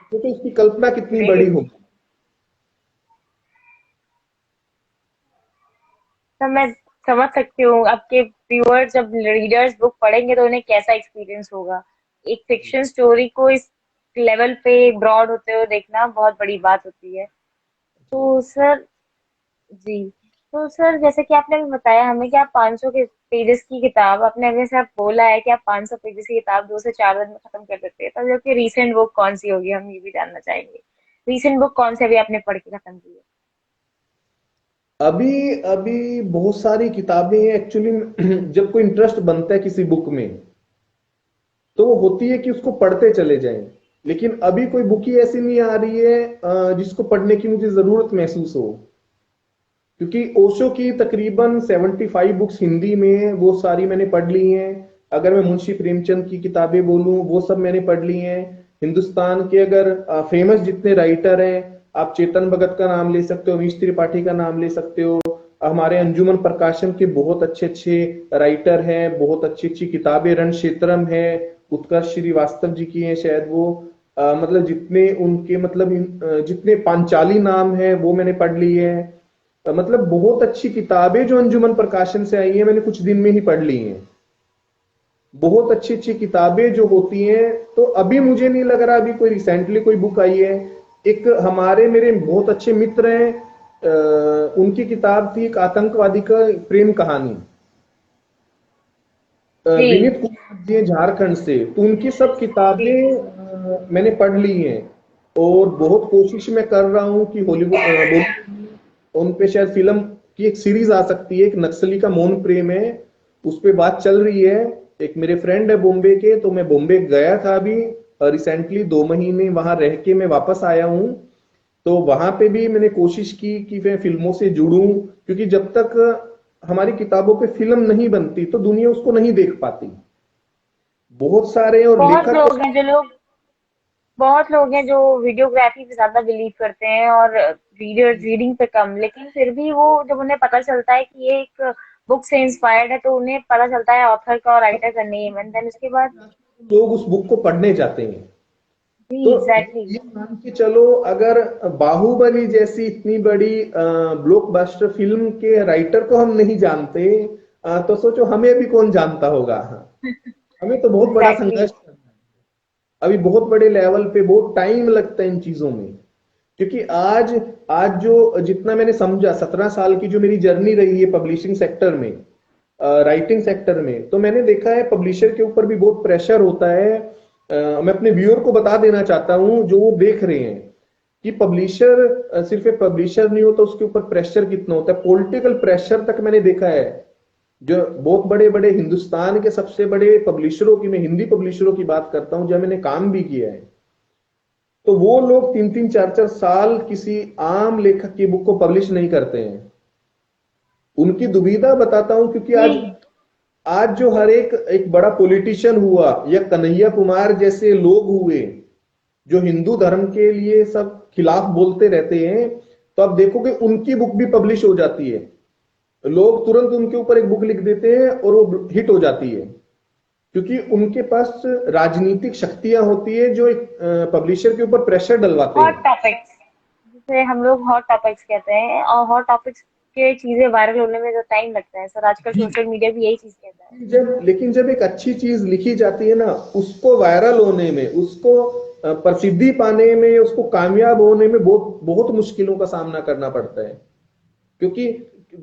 S3: क्योंकि उसकी कल्पना कितनी बड़ी
S2: ग्रेट।
S3: होगी।
S2: तो मैं समझ सकती हूँ आपके व्यूअर जब रीडर्स बुक पढ़ेंगे तो उन्हें कैसा एक्सपीरियंस होगा। एक फिक्शन स्टोरी को इस लेवल पे ब्रॉड होते हुए देखना बहुत बड़ी बात होती है।
S3: जी।
S2: तो सर। जी। तो सर जैसे कि आपने अभी बताया हमें कि आप 500 के पेजेस की किताब, आपने अभी से आप बोला है कि आप 500 पेजेस की किताब 2 से 4 दिन में खत्म कर देते हैं, तो जो कि रीसेंट बुक कौन सी होगी, हम ये भी जानना चाहेंगे। रीसेंट बुक कौन सी अभी आपने पढ़ के खत्म की है?
S3: अभी अभी बहुत सारी किताबें एक्चुअली जब कोई इंटरेस्ट बनता है किसी बुक में तो वो होती है कि उसको पढ़ते चले जाएं। लेकिन अभी कोई बुक ही ऐसी नहीं आ रही है जिसको पढ़ने की मुझे जरूरत महसूस हो, क्योंकि ओशो की तकरीबन 75 बुक्स हिंदी में हैं, वो सारी मैंने पढ़ ली हैं। अगर मैं मुंशी प्रेमचंद की किताबें बोलूं वो सब मैंने पढ़ ली हैं। हिंदुस्तान के अगर फेमस जितने राइटर हैं, आप चेतन भगत का नाम ले सकते हो, अमीश त्रिपाठी का नाम ले सकते हो। हमारे अंजुमन प्रकाशन के बहुत अच्छे अच्छे राइटर हैं, बहुत अच्छी अच्छी किताबें, रणक्षेत्रम है, उत्कर्ष श्रीवास्तव जी की हैं शायद वो। मतलब जितने उनके मतलब जितने पांचाली नाम है वो मैंने पढ़ ली है। मतलब बहुत अच्छी किताबें जो अंजुमन प्रकाशन से आई हैं मैंने कुछ दिन में ही पढ़ ली हैं। बहुत अच्छी अच्छी किताबें जो होती हैं। तो अभी मुझे नहीं लग रहा अभी कोई रिसेंटली कोई बुक आई है। एक हमारे मेरे बहुत अच्छे मित्र हैं, उनकी किताब थी एक आतंकवादी का प्रेम कहानी।
S2: जी
S3: विनीत कुमार जी हैं झारखंड से, तो उनकी सब
S2: जी
S3: किताबें
S2: जी।
S3: मैंने पढ़ ली हैं। और बहुत कोशिश मैं कर रहा हूं कि हॉलीवुड बॉलीवुड में उन पे शायद फिल्म की एक सीरीज आ सकती है। एक नक्सली का मौन प्रेम है, उस पे बात चल रही है। एक मेरे फ्रेंड है बॉम्बे के, तो मैं बॉम्बे गया था अभी रिसेंटली, 2 महीने वहां रह के मैं वापस आया हूं। तो वहां पे भी मैंने कोशिश की कि मैं फिल्मों से जुड़ूं, क्योंकि जब तक हमारी किताबों पे फिल्म नहीं बनती तो दुनिया उसको नहीं देख पाती। बहुत सारे और
S2: बहुत
S3: लेखक
S2: लोग हैं जो लोग बहुत लोग हैं जो वीडियोग्राफी पे ज्यादा बिलीव करते हैं और रीडिंग पे कम, लेकिन फिर भी वो जब उन्हें पता चलता है कि ये एक बुक से इंस्पायर्ड है तो उन्हें पता चलता है ऑथर का और राइटर का नेम, एंड देन उसके बाद
S3: लोग उस बुक को पढ़ने जाते हैं।
S2: जी
S3: तो
S2: एग्जैक्टली।
S3: ये मान के चलो, अगर बाहुबली जैसी इतनी बड़ी ब्लॉकबस्टर फिल्म के राइटर को हम नहीं जानते, तो सोचो हमें भी कौन जानता होगा। हमें तो बहुत बड़ा
S2: एग्जैक्टली।
S3: संघर्ष करना है। अभी बहुत बड़े लेवल पे बहुत टाइम लगता है इन चीजों में। क्योंकि आज आज जो जितना मैंने समझा, 17 साल की जो मेरी जर्नी रही है पब्लिशिंग सेक्टर में, राइटिंग सेक्टर में, तो मैंने देखा है पब्लिशर के ऊपर भी बहुत प्रेशर होता है। मैं अपने व्यूअर को बता देना चाहता हूं जो वो देख रहे हैं कि पब्लिशर सिर्फ एक पब्लिशर नहीं होता, उसके ऊपर प्रेशर कितना होता है। पॉलिटिकल प्रेशर तक मैंने देखा है। जो बहुत बड़े बड़े हिंदुस्तान के सबसे बड़े पब्लिशरों की, मैं हिंदी पब्लिशरों की बात करता हूं जहां मैंने काम भी किया है, तो वो लोग 3 3 4 4 साल किसी आम लेखक की बुक को पब्लिश नहीं करते हैं। उनकी दुविधा बताता हूं, क्योंकि आज
S2: जी
S3: आज जो हर एक एक बड़ा पॉलिटिशियन हुआ या कन्हैया कुमार जैसे लोग हुए जो हिंदू धर्म के लिए सब खिलाफ बोलते रहते हैं, तो आप देखोगे उनकी बुक भी पब्लिश हो जाती है। लोग तुरंत उनके ऊपर एक बुक लिख देते हैं और वो हिट हो जाती है, क्योंकि उनके पास राजनीतिक शक्तियां होती है जो एक पब्लिशर के ऊपर प्रेशर डलवाते
S2: हॉट
S3: हैं।
S2: टॉपिक्स, जिसे हम लोग हॉट टॉपिक्स कहते हैं, और हॉट टॉपिक्स के चीजें वायरल होने में जो टाइम लगता है सर, आजकल
S3: जी।
S2: सोशल मीडिया भी यही चीज कहता है।
S3: लेकिन जब एक अच्छी चीज लिखी जाती है ना, उसको वायरल होने में, उसको प्रसिद्धि पाने में, उसको कामयाब होने में बहुत बहुत मुश्किलों का सामना करना पड़ता है। क्योंकि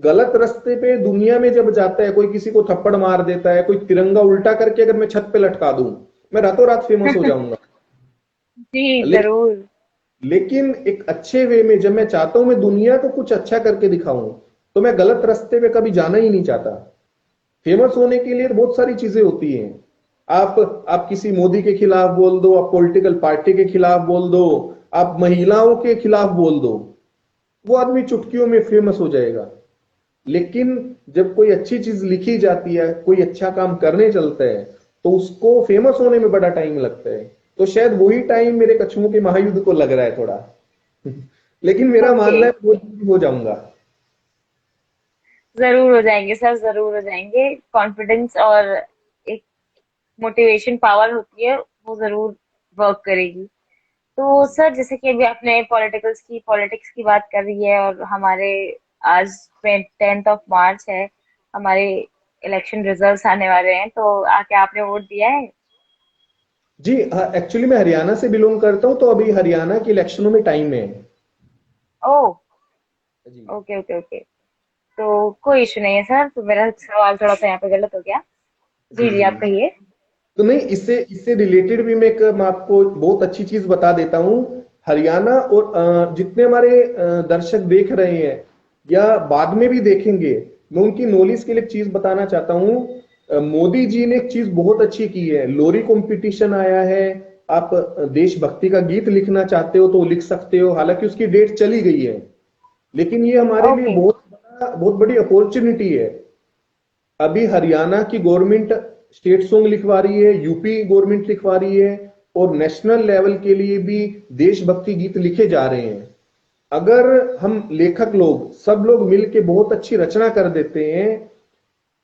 S3: गलत रास्ते पे दुनिया में जब जाता है, कोई किसी को थप्पड़ मार देता है, कोई तिरंगा उल्टा करके अगर मैं छत पे लटका दूं, मैं रातों रात फेमस हो जाऊंगा।
S2: जी
S3: लेकिन
S2: जरूर।
S3: लेकिन एक अच्छे वे में जब मैं चाहता हूं मैं दुनिया को कुछ अच्छा करके दिखाऊं, तो मैं गलत रास्ते पे कभी जाना ही नहीं चाहता। फेमस होने के लिए बहुत सारी चीजें होती हैं। आप किसी मोदी के खिलाफ बोल दो, आप पॉलिटिकल पार्टी के खिलाफ बोल दो, आप महिलाओं के खिलाफ बोल दो, वो आदमी चुटकियों में फेमस हो जाएगा। लेकिन जब कोई अच्छी चीज लिखी जाती है, कोई अच्छा काम करने चलता है, तो उसको फेमस होने में बड़ा टाइम लगता है। तो शायद वही टाइम मेरे कछुओं के महायुद्ध को लग रहा है थोड़ा। लेकिन मेरा
S2: ओके,
S3: मानना है वो जल्दी हो जाऊंगा।
S2: जरूर हो जाएंगे सर, जरूर हो जाएंगे। कॉन्फिडेंस और एक मोटिवेशन पावर होती है, वो जरूर वर्क करेगी। तो सर जैसे कि अभी आपने पॉलिटिक्स की बात कर रही है, और हमारे आज 10th of March है, हमारे इलेक्शन रिजल्ट्स आने वाले हैं, तो आके आपने वोट दिया है?
S3: जी हाँ, एक्चुअली मैं हरियाणा से बिलोंग करता हूँ, तो अभी हरियाणा के इलेक्शनों में टाइम है।
S2: ओह,
S3: जी।
S2: Okay okay okay. तो कोई इशू नहीं है सर। तो मेरा सवाल थोड़ा सा यहाँ पे गलत हो गया। जी जी, आप
S3: जी।
S2: कहिए।
S3: तो नहीं, इससे इससे रिलेटेड भी मैं आपको बहुत अच्छी चीज बता देता हूँ। हरियाणा और जितने हमारे दर्शक देख रहे हैं या बाद में भी देखेंगे, मैं उनकी नॉलेज के लिए एक चीज बताना चाहता हूँ। मोदी जी ने एक चीज बहुत अच्छी की है, लोरी कंपटीशन आया है। आप देशभक्ति का गीत लिखना चाहते हो तो लिख सकते हो, हालांकि उसकी डेट चली गई है, लेकिन ये हमारे लिए
S2: ओके।
S3: बहुत बड़ी अपॉर्चुनिटी है। अभी हरियाणा की गवर्नमेंट स्टेट सॉन्ग लिखवा रही है, यूपी गवर्नमेंट लिखवा रही है, और नेशनल लेवल के लिए भी देशभक्ति गीत लिखे जा रहे हैं। अगर हम लेखक लोग सब लोग मिलके बहुत अच्छी रचना कर देते हैं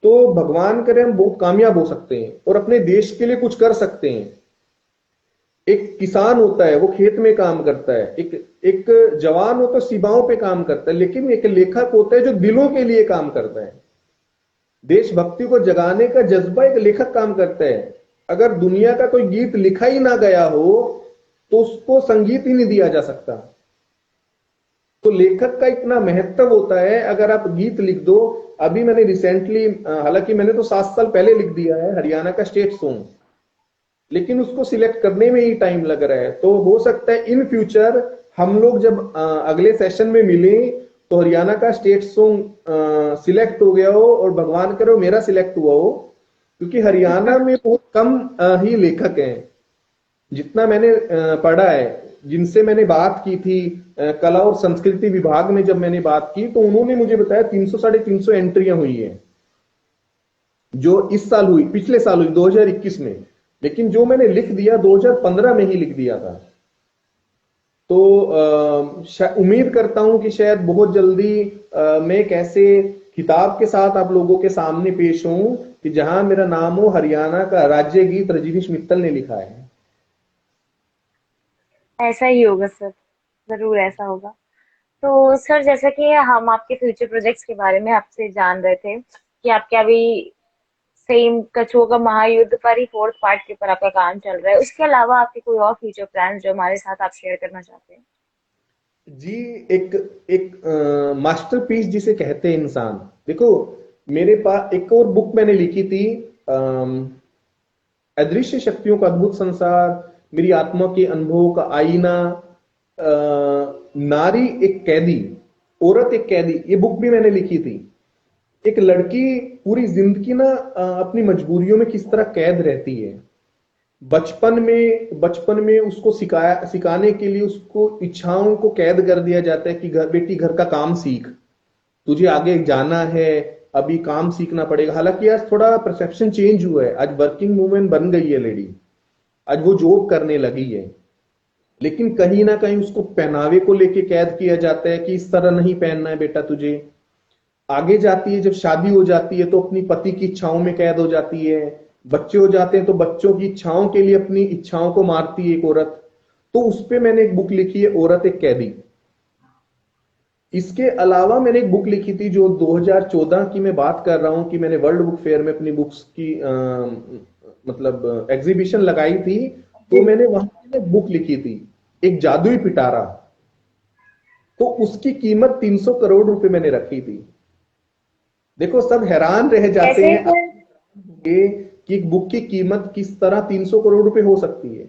S3: तो भगवान करे हम बहुत कामयाब हो सकते हैं और अपने देश के लिए कुछ कर सकते हैं। एक किसान होता है वो खेत में काम करता है, एक एक जवान होता है सीमाओं पे काम करता है, लेकिन एक लेखक होता है जो दिलों के लिए काम करता है। देशभक्ति को जगाने का जज्बा एक लेखक काम करता है। अगर दुनिया का कोई गीत लिखा ही ना गया हो तो उसको संगीत ही नहीं दिया जा सकता। तो लेखक का इतना महत्व होता है। अगर आप गीत लिख दो, अभी मैंने रिसेंटली, हालांकि मैंने तो 7 साल पहले लिख दिया है हरियाणा का स्टेट सॉन्ग, लेकिन उसको सिलेक्ट करने में ही टाइम लग रहा है। तो हो सकता है इन फ्यूचर हम लोग जब अगले सेशन में मिले तो हरियाणा का स्टेट सॉन्ग सिलेक्ट हो गया हो और भगवान करो मेरा सिलेक्ट हुआ हो, क्योंकि हरियाणा में बहुत कम ही लेखक हैं। जितना मैंने पढ़ा है, जिनसे मैंने बात की थी कला और संस्कृति विभाग में, जब मैंने बात की तो उन्होंने मुझे बताया 300 साढ़े 300 एंट्रियां हुई है जो इस साल हुई, पिछले साल हुई 2021 में। लेकिन जो मैंने लिख दिया 2015 में ही लिख दिया था। तो उम्मीद करता हूं कि शायद बहुत जल्दी मैं एक ऐसे किताब के साथ आप लोगों के सामने पेश हूं कि जहां मेरा नाम हो, हरियाणा का राज्य गीत रजनीश मित्तल ने लिखा है।
S2: ऐसा ही होगा सर, जरूर ऐसा होगा। तो सर, जैसा कि हम आपके फ्यूचर प्रोजेक्ट्स के बारे में आपसे जान रहे थे कि आपके अभी सेम कछुओं का महायुद्ध पर ही फोर्थ पार्ट के ऊपर आपका काम चल रहा है, उसके अलावा आपके कोई और फ्यूचर प्लान जो हमारे साथ आप शेयर करना चाहते हैं?
S3: जी, एक एक मास्टरपीस जिसे कहते हैं इंसान। देखो, मेरे पास एक और बुक मैंने लिखी थी, अदृश्य शक्तियों का अद्भुत संसार, मेरी आत्मा के अनुभवों का आईना, नारी एक कैदी, औरत एक कैदी, ये बुक भी मैंने लिखी थी। एक लड़की पूरी जिंदगी ना अपनी मजबूरियों में किस तरह कैद रहती है। बचपन में उसको सिखाने के लिए उसको इच्छाओं को कैद कर दिया जाता है कि घर बेटी घर का काम सीख, तुझे आगे जाना है, अभी काम सीखना पड़ेगा। हालांकि आज थोड़ा परसेप्शन चेंज हुआ है, आज वर्किंग वूमेन बन गई है लेडी, आज वो जॉब करने लगी है, लेकिन कहीं ना कहीं उसको पहनावे को लेके कैद किया जाता है कि इस तरह नहीं पहनना है बेटा तुझे। आगे जाती है, जब शादी हो जाती है तो अपनी पति की इच्छाओं में कैद हो जाती है। बच्चे हो जाते हैं तो बच्चों की इच्छाओं के लिए अपनी इच्छाओं को मारती है एक औरत। तो उस पे मैंने एक बुक लिखी है, औरत एक कैदी। इसके अलावा मैंने एक बुक लिखी थी जो 2014 की मैं बात कर रहा हूं कि मैंने वर्ल्ड बुक फेयर में अपनी बुक्स की मतलब एग्जीबिशन लगाई थी। तो
S2: जी।
S3: मैंने वहां एक बुक लिखी थी, एक जादुई पिटारा। तो उसकी कीमत 300 करोड़ रुपए मैंने रखी थी। देखो, सब हैरान रह जाते
S2: कैसे
S3: हैं
S2: सर?
S3: कि एक बुक की कीमत किस तरह 300 करोड़ रुपए हो सकती है।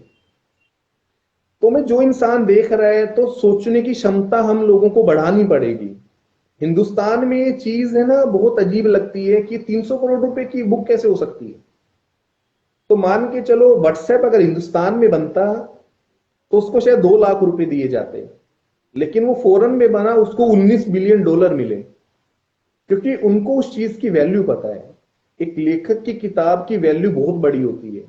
S3: तो मैं जो इंसान देख रहा है, तो सोचने की क्षमता हम लोगों को बढ़ानी पड़ेगी। हिंदुस्तान में ये चीज है ना, बहुत अजीब लगती है कि 300 करोड़ रुपए की बुक कैसे हो सकती है। तो मान के चलो व्हाट्सएप अगर हिंदुस्तान में बनता तो उसको शायद 2 लाख रुपए दिए जाते, लेकिन वो फॉरेन में बना, उसको 19 बिलियन डॉलर मिले, क्योंकि उनको उस चीज की वैल्यू पता है। एक लेखक की किताब की वैल्यू बहुत बड़ी होती है।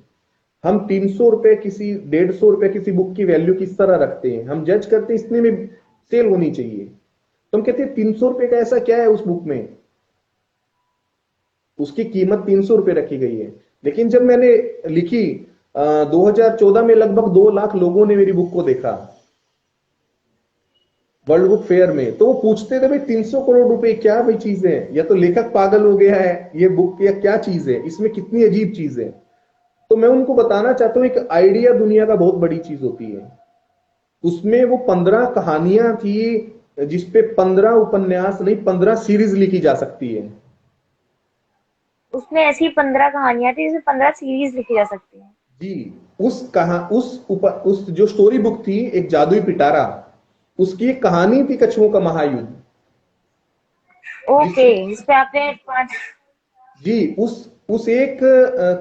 S3: हम 300 रुपए किसी 150 रुपए किसी बुक की वैल्यू किस तरह रखते हैं, हम जज करते हैं इतने में सेल होनी चाहिए। तो हम कहते हैं 300 रुपए का ऐसा क्या है उस बुक में, उसकी कीमत 300 रुपए रखी गई है। लेकिन जब मैंने लिखी 2014 में लगभग 2 लाख लोगों ने मेरी बुक को देखा वर्ल्ड बुक फेयर में। तो वो पूछते थे भाई 300 करोड़ रुपए क्या भाई चीज है, या तो लेखक पागल हो गया है ये बुक, या क्या चीज है इसमें, कितनी अजीब चीज है। तो मैं उनको बताना चाहता हूं एक आइडिया दुनिया का बहुत बड़ी चीज होती है। उसमें वो 15 कहानियां थी, जिसपे 15 उपन्यास नहीं 15 सीरीज लिखी जा सकती है।
S2: उसमें ऐसी 15 कहानियां थी जिसमें 15 सीरीज लिखी जा सकती है।
S3: जी, उस जो स्टोरी बुक थी एक जादुई पिटारा, उसकी एक कहानी थी कछुओं का महायुद्ध।
S2: ओके,
S3: जिसमें
S2: इस पे आपने 5।
S3: जी उस एक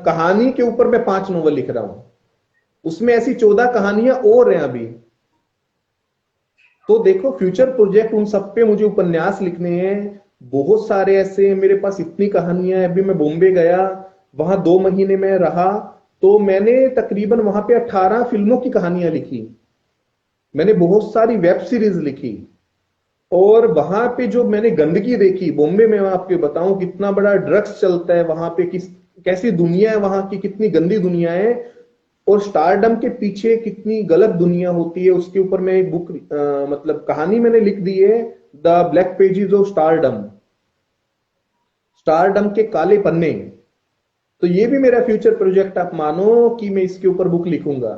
S3: कहानी के ऊपर मैं 5 नोवेल लिख रहा हूं। उसमें ऐसी 14 कहानियां और हैं अभी। तो देखो फ्यूचर प्रोजेक्ट उन सब पे मुझे उपन्यास लिखने हैं, बहुत सारे ऐसे मेरे पास इतनी कहानियां हैं। अभी मैं बॉम्बे गया, वहां 2 महीने में रहा, तो मैंने तकरीबन वहां पे 18 फिल्मों की कहानियां लिखी। मैंने बहुत सारी वेब सीरीज लिखी। और वहां पे जो मैंने गंदगी देखी बॉम्बे में, मैं आपको बताऊं कितना बड़ा ड्रग्स चलता है वहां पे, किस कैसी दुनिया है वहां की, कितनी गंदी दुनिया है, और स्टारडम के पीछे कितनी गलत दुनिया होती है, उसके ऊपर मैं एक बुक मतलब कहानी मैंने लिख दी है, the black pages of stardom, stardom के काले पन्ने। तो ये भी मेरा फ्यूचर प्रोजेक्ट आप मानो कि मैं इसके ऊपर बुक लिखूंगा,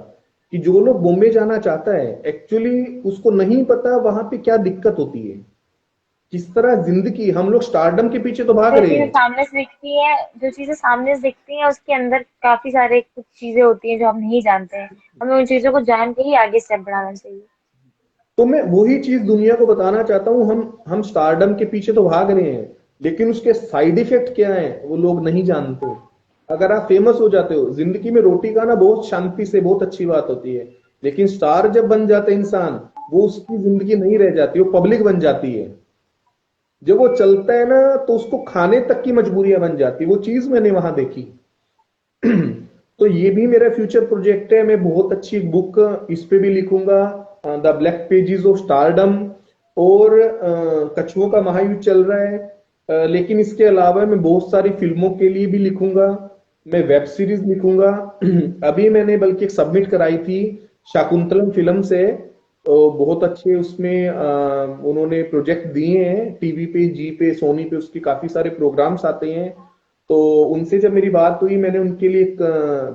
S3: कि जो लोग बॉम्बे जाना चाहता है एक्चुअली उसको नहीं पता वहां पे क्या दिक्कत होती है, किस तरह जिंदगी, हम लोग स्टारडम के पीछे तो भाग
S2: जो
S3: रहे
S2: चीजें
S3: हैं।
S2: सामने से दिखती हैं, जो चीजें सामने से दिखती हैं उसके अंदर काफी सारे कुछ चीजें होती हैं जो हम नहीं जानते हैं। हमें उन चीजों को जान के ही आगे स्टेप बढ़ाना चाहिए।
S3: तो मैं वही चीज दुनिया को बताना चाहता हूं, हम स्टारडम के पीछे तो भाग रहे हैं, लेकिन उसके साइड इफेक्ट क्या है वो लोग नहीं जानते। अगर आप फेमस हो जाते हो, जिंदगी में रोटी खाना बहुत शांति से बहुत अच्छी बात होती है, लेकिन स्टार जब बन जाते हैं इंसान, वो उसकी जिंदगी नहीं रह जाती, वो पब्लिक बन जाती है। जब वो चलता है ना तो उसको खाने तक की मजबूरियां बन जाती, वो चीज मैंने वहां देखी। तो ये भी मेरा फ्यूचर प्रोजेक्ट है, मैं बहुत अच्छी एक बुक इस पे भी लिखूंगा, the black pages of stardom. और कछुओं का महायुद्ध चल रहा है, लेकिन इसके अलावा मैं बहुत सारी फिल्मों के लिए भी लिखूंगा, मैं वेब सीरीज लिखूंगा। अभी मैंने बल्कि एक सबमिट कराई थी शाकुंतलम फिल्म से, तो बहुत अच्छे उसमें उन्होंने प्रोजेक्ट दिए हैं, टीवी पे, जी पे, सोनी पे उसके काफी सारे प्रोग्राम्स आते हैं। तो उनसे जब मेरी बात हुई, मैंने उनके लिए एक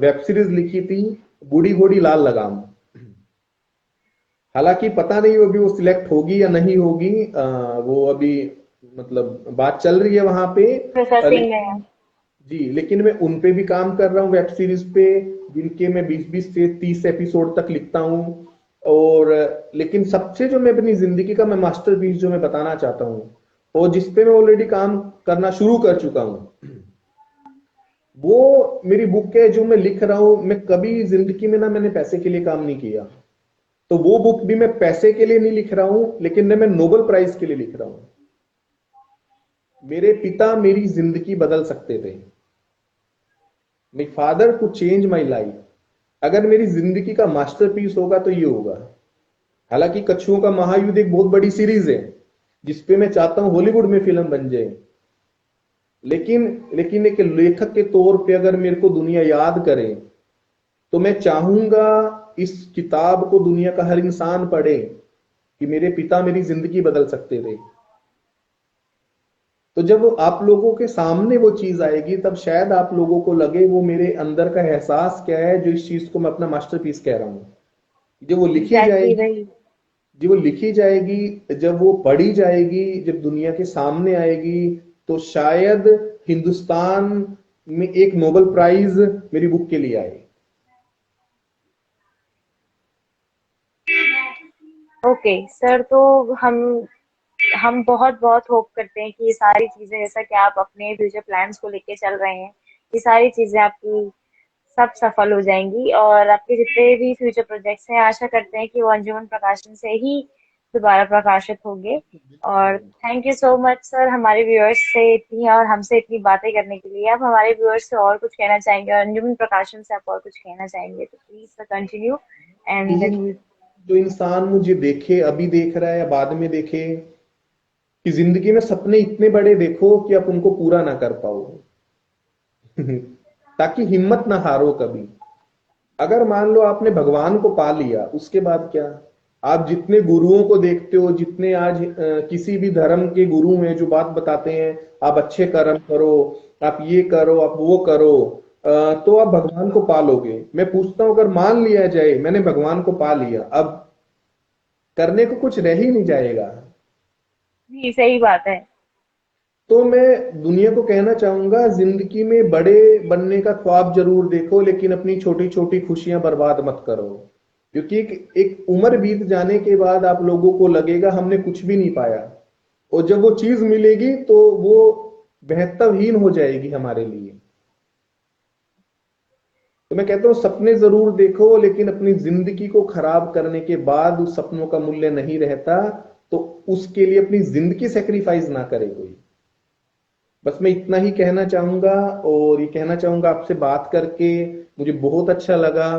S3: वेब सीरीज लिखी थी, बूढ़ी घोड़ी लाल लगाम। हालांकि पता नहीं वो अभी वो सिलेक्ट होगी या नहीं होगी, वो अभी मतलब बात चल रही है वहां पे।
S2: प्रोसेसिंग में है।
S3: लेकिन जी, लेकिन मैं उन पे भी काम कर रहा हूँ वेब सीरीज पे, जिनके मैं 20-20 से 30 एपिसोड तक लिखता हूँ। और लेकिन सबसे जो मैं अपनी जिंदगी का मैं मास्टरपीस जो मैं बताना चाहता हूँ, और जिसपे मैं ऑलरेडी काम करना शुरू कर चुका हूँ, वो मेरी बुक है जो मैं लिख रहा हूं। मैं कभी जिंदगी में ना मैंने पैसे के लिए काम नहीं किया, तो वो बुक भी मैं पैसे के लिए नहीं लिख रहा हूं, लेकिन मैं नोबेल प्राइज के लिए लिख रहा हूं। मेरे पिता मेरी जिंदगी बदल सकते थे, my father could change my life. अगर मेरी जिंदगी का मास्टरपीस होगा तो ये होगा। हालांकि कछुओं का महायुद्ध एक बहुत बड़ी सीरीज है, जिसपे मैं चाहता हूं हॉलीवुड में फिल्म बन जाए, लेकिन लेकिन एक लेखक के तौर पे अगर मेरे को दुनिया याद करे, तो मैं चाहूंगा इस किताब को दुनिया का हर इंसान पढ़े, कि मेरे पिता मेरी जिंदगी बदल सकते थे। तो जब वो आप लोगों के सामने वो चीज आएगी, तब शायद आप लोगों को लगे वो मेरे अंदर का एहसास क्या है, जो इस चीज को मैं अपना मास्टरपीस कह रहा हूं। जब वो लिखी
S2: एग्जैक्टली
S3: जाएगी,
S2: वही।
S3: जब वो लिखी जाएगी, जब वो पढ़ी जाएगी, जब दुनिया के सामने आएगी, तो शायद हिंदुस्तान में एक नोबेल प्राइज मेरी बुक के लिए आए।
S2: ओके सर, तो हम बहुत बहुत होप करते हैं कि ये सारी चीजें, जैसा कि आप अपने फ्यूचर प्लान्स को लेके चल रहे हैं, ये सारी चीजें आपकी सब सफल हो जाएंगी। और आपके जितने भी फ्यूचर प्रोजेक्ट्स हैं, आशा करते हैं कि वो अंजुमन प्रकाशन से ही दोबारा प्रकाशित होंगे। और thank you so much sir, हमारे व्यूअर्स से इतनी और हमसे इतनी बातें करने के लिए। आप हमारे व्यूअर्स से और कुछ कहना चाहेंगे, और अंजुमन प्रकाशन से आप और कुछ कहना चाहेंगे, तो प्लीज कंटिन्यू एंड
S3: यही,
S2: देन।
S3: जो इंसान मुझे देखे, अभी देख रहा है या बाद में देखे, कि जिंदगी में सपने इतने बड़े देखो कि आप उनको पूरा ना कर पाओ। ताकि हिम्मत ना हारो कभी। अगर मान लो आपने भगवान को पा लिया, उसके बाद क्या? आप जितने गुरुओं को देखते हो, जितने आज किसी भी धर्म के गुरु हैं जो बात बताते हैं, आप अच्छे कर्म करो, आप ये करो, आप वो करो, तो आप भगवान को पा लोगे। मैं पूछता हूं, अगर मान लिया जाए मैंने भगवान को पा लिया, अब करने को कुछ रह ही नहीं जाएगा।
S2: जी सही बात है।
S3: तो मैं दुनिया को कहना चाहूंगा, जिंदगी में बड़े बनने का ख्वाब जरूर देखो, लेकिन अपनी छोटी छोटी खुशियां बर्बाद मत करो। क्योंकि एक उम्र बीत जाने के बाद आप लोगों को लगेगा हमने कुछ भी नहीं पाया, और जब वो चीज मिलेगी तो वो बेहतरहीन हो जाएगी हमारे लिए। तो मैं कहता हूँ सपने जरूर देखो, लेकिन अपनी जिंदगी को खराब करने के बाद उस सपनों का मूल्य नहीं रहता। तो उसके लिए अपनी जिंदगी सेक्रीफाइस ना करे कोई। बस मैं इतना ही कहना चाहूंगा, और ये कहना चाहूंगा आपसे बात करके मुझे बहुत अच्छा लगा।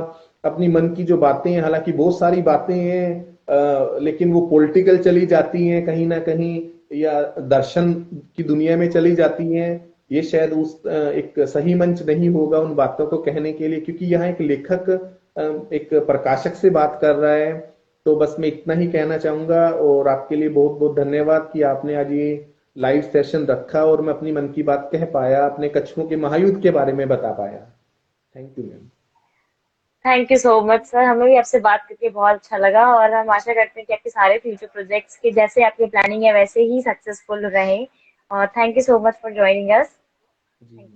S3: अपनी मन की जो बातें हैं, हालांकि बहुत सारी बातें हैं, लेकिन वो पॉलिटिकल चली जाती हैं कहीं ना कहीं, या दर्शन की दुनिया में चली जाती हैं। ये शायद एक सही मंच नहीं होगा उन बातों को कहने के लिए, क्योंकि यहाँ एक लेखक एक प्रकाशक से बात कर रहा है। तो बस मैं इतना ही कहना चाहूंगा, और आपके लिए बहुत बहुत धन्यवाद कि आपने आज ये लाइव सेशन रखा और मैं अपनी मन की बात कह पाया, अपने कछुओं के महायुद्ध के बारे में बता पाया। Thank you ma'am.
S2: Thank you so much sir, हमें भी आपसे बात करके बहुत अच्छा लगा और हम आशा करते हैं कि आपके सारे फ्यूचर प्रोजेक्ट्स के जैसे आपकी प्लानिंग है वैसे ही सक्सेसफुल रहे। और thank you so much for joining us.
S3: Ji.